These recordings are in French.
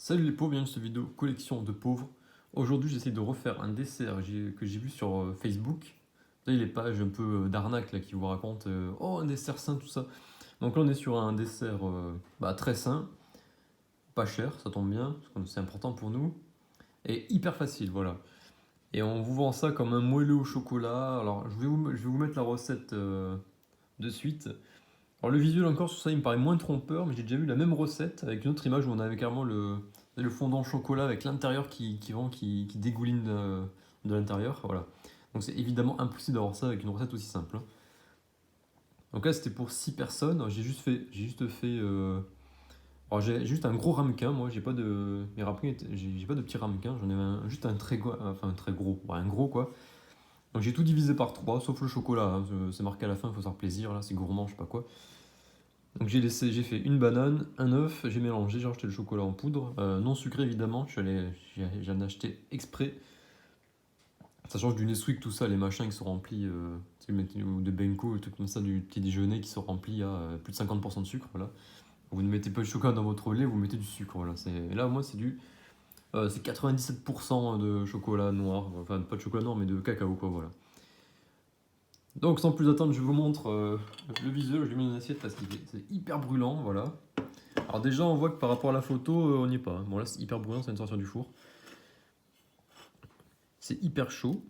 Salut les pauvres, bienvenue sur cette vidéo collection de pauvres. Aujourd'hui, j'essaie de refaire un dessert que j'ai vu sur Facebook. Vous savez, les pages un peu d'arnaque là, qui vous racontent oh, un dessert sain, tout ça. Donc là, on est sur un dessert très sain, pas cher, ça tombe bien, parce que c'est important pour nous, et hyper facile, voilà. Et on vous vend ça comme un moelleux au chocolat. Alors, je vais vous mettre la recette de suite. Alors le visuel encore sur ça il me paraît moins trompeur, mais j'ai déjà vu la même recette avec une autre image où on avait carrément le fondant chocolat avec l'intérieur qui dégouline de l'intérieur. Voilà. Donc c'est évidemment impossible d'avoir ça avec une recette aussi simple, hein. Donc là c'était pour 6 personnes, alors j'ai juste un gros ramequin, moi j'ai pas de. Mes ramequins, j'ai pas de petit ramequin, j'en ai juste un très gros, enfin un très gros, ouais, un gros quoi. Donc j'ai tout divisé par 3 sauf le chocolat, hein, c'est marqué à la fin, il faut se faire plaisir, là c'est gourmand, je sais pas quoi. Donc j'ai fait une banane, un œuf, j'ai mélangé, j'ai rajouté le chocolat en poudre, non sucré évidemment, j'en ai acheté exprès. Ça change du Nesquik, tout ça, les machins qui sont remplis, ou de Benko, des trucs comme ça, du petit déjeuner qui sont remplis à plus de 50% de sucre, voilà. Vous ne mettez pas de chocolat dans votre lait, vous mettez du sucre, voilà. Et là, moi, c'est 97% de chocolat noir, enfin pas de chocolat noir, mais de cacao, quoi, voilà. Donc sans plus attendre, je vous montre le visuel, je lui mets une assiette parce que c'est hyper brûlant, voilà. Alors déjà, on voit que par rapport à la photo, on n'y est pas, hein. Bon là, c'est hyper brûlant, ça vient de sortir du four. C'est hyper chaud.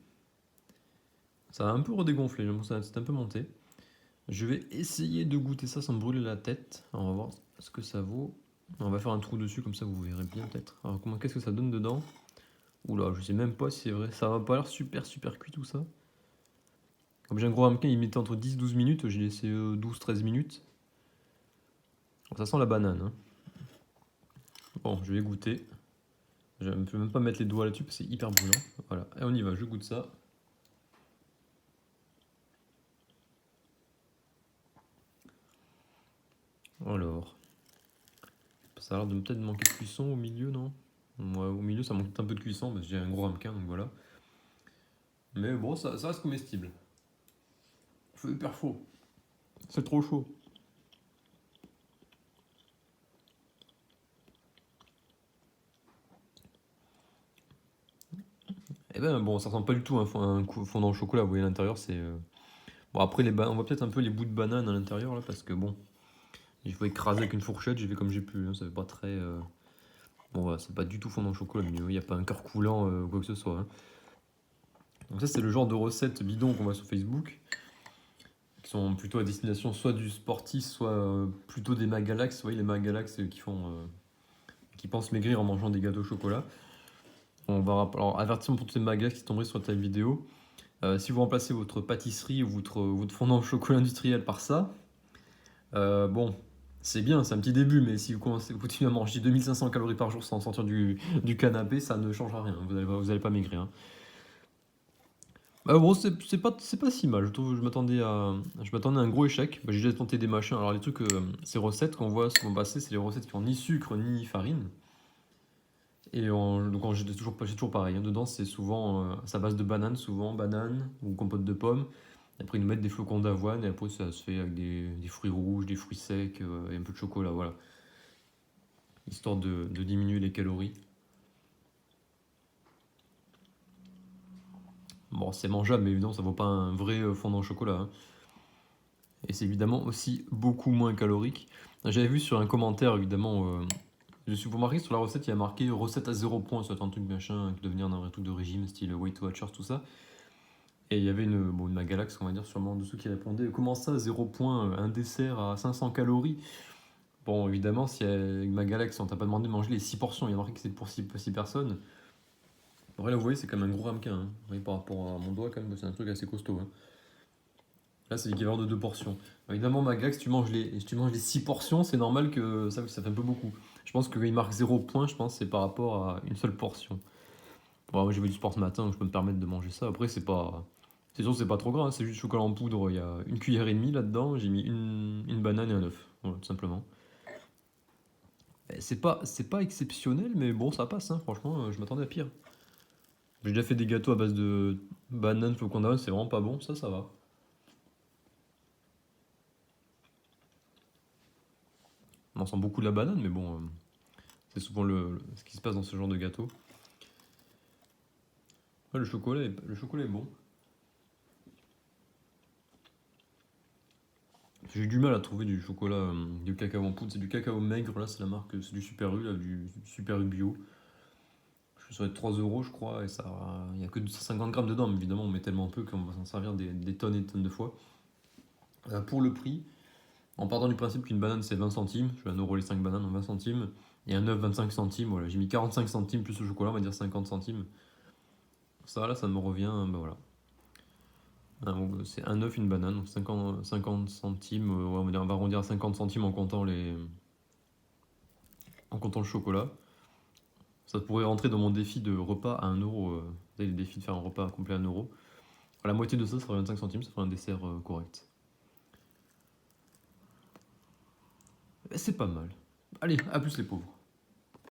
Ça a un peu redégonflé, c'est un peu monté. Je vais essayer de goûter ça sans me brûler la tête. Alors, on va voir ce que ça vaut. On va faire un trou dessus, comme ça vous verrez bien peut-être. Alors qu'est-ce que ça donne dedans? Oula, je sais même pas si c'est vrai. Ça va pas l'air super cuit tout ça. Comme j'ai un gros ramequin, il mettait entre 10-12 minutes. J'ai laissé 12-13 minutes. Ça sent la banane, hein. Bon, je vais goûter. Je ne peux même pas mettre les doigts là-dessus parce que c'est hyper brûlant. Voilà, et on y va, je goûte ça. Alors, ça a l'air de peut-être manquer de cuisson au milieu, non? Ouais, au milieu, ça manque un peu de cuisson parce que j'ai un gros ramequin, donc voilà. Mais bon, ça reste comestible. Il fait hyper chaud. C'est trop chaud. Et ben bon, ça ressemble pas du tout à un fondant au chocolat. Vous voyez, à l'intérieur, c'est. Bon, après, on voit peut-être un peu les bouts de banane à l'intérieur là parce que bon, il faut écraser avec une fourchette. J'ai fait comme j'ai pu, hein, ça fait pas très. Bon, voilà, c'est pas du tout fondant au chocolat, mais il n'y a pas un cœur coulant ou quoi que ce soit, hein. Donc, ça, c'est le genre de recette bidon qu'on voit sur Facebook, qui sont plutôt à destination soit du sportif, soit plutôt des Magalax. Vous voyez, les Magalax qui pensent maigrir en mangeant des gâteaux au chocolat. Alors, avertissement pour tous les Magalax qui tomberaient sur ta vidéo. Si vous remplacez votre pâtisserie ou votre fondant au chocolat industriel par ça, bon, c'est bien, c'est un petit début, mais si vous continuez à manger 2500 calories par jour sans sortir du canapé, ça ne changera rien. Vous allez pas maigrir, hein. Bon, c'est pas si mal. Je trouve, je m'attendais à un gros échec. Bah, j'ai déjà tenté des machins. Alors, les trucs, ces recettes qu'on voit souvent passer, c'est les recettes qui ont ni sucre ni farine. Donc, j'ai toujours pareil, hein. Dedans, c'est souvent à sa base de banane, souvent banane ou compote de pommes. Après, ils nous mettent des flocons d'avoine et après, ça se fait avec des fruits rouges, des fruits secs et un peu de chocolat, voilà. Histoire de diminuer les calories. Bon, c'est mangeable, mais évidemment, ça vaut pas un vrai fondant au chocolat, hein. Et c'est évidemment aussi beaucoup moins calorique. J'avais vu sur un commentaire, évidemment, je suis remarqué sur la recette, il y a marqué recette à 0 point, ça un truc machin, qui devait venir d'un truc de régime, style Weight Watchers, tout ça. Et il y avait une Magalax, on va dire, sûrement en dessous qui répondait comment ça, 0 point, un dessert à 500 calories? Bon, évidemment, si avec Magalax, on t'a pas demandé de manger les 6 portions, il y a marqué que c'est pour 6 personnes. Après, là, vous voyez, c'est quand même un gros ramequin, hein. Vous voyez, par rapport à mon doigt, quand même, c'est un truc assez costaud, hein. Là, c'est l'équivalent de 2 portions. Évidemment, Magalax, si tu manges les 6 portions, c'est normal que ça fait un peu beaucoup. Je pense qu'il marque 0 point, je pense, c'est par rapport à une seule portion. Bon, moi, j'ai fait du sport ce matin, donc je peux me permettre de manger ça. Après, c'est pas. C'est sûr, c'est pas trop gras, hein, c'est juste chocolat en poudre. Il y a une cuillère et demie là-dedans. J'ai mis une banane et un œuf. Voilà, tout simplement. C'est pas exceptionnel, mais bon, ça passe, hein. Franchement, je m'attendais à pire. J'ai déjà fait des gâteaux à base de banane, flocons d'avoine, c'est vraiment pas bon. Ça va. On sent beaucoup de la banane, mais bon, C'est souvent ce qui se passe dans ce genre de gâteau. Ouais, le chocolat est bon. J'ai eu du mal à trouver du chocolat, du cacao en poudre. C'est du cacao maigre, là, c'est la marque, c'est du Super U, là, du Super U bio. Ça doit être 3 euros, je crois, et ça, il n'y a que 50 grammes dedans, mais évidemment, on met tellement peu qu'on va s'en servir des tonnes et des tonnes de fois. Pour le prix, en partant du principe qu'une banane c'est 20 centimes, je fais 1 euro les 5 bananes en 20 centimes, et un œuf 25 centimes, voilà, j'ai mis 45 centimes plus le chocolat, on va dire 50 centimes. Ça, là, ça me revient, ben voilà. C'est un œuf, une banane, donc 50 centimes, ouais, on va arrondir à 50 centimes en comptant le chocolat. Ça pourrait rentrer dans mon défi de repas à 1 euro. Vous savez, le défi de faire un repas complet à 1 euro. La moitié de ça, ça ferait 25 centimes, ça ferait un dessert correct. C'est pas mal. Allez, à plus les pauvres.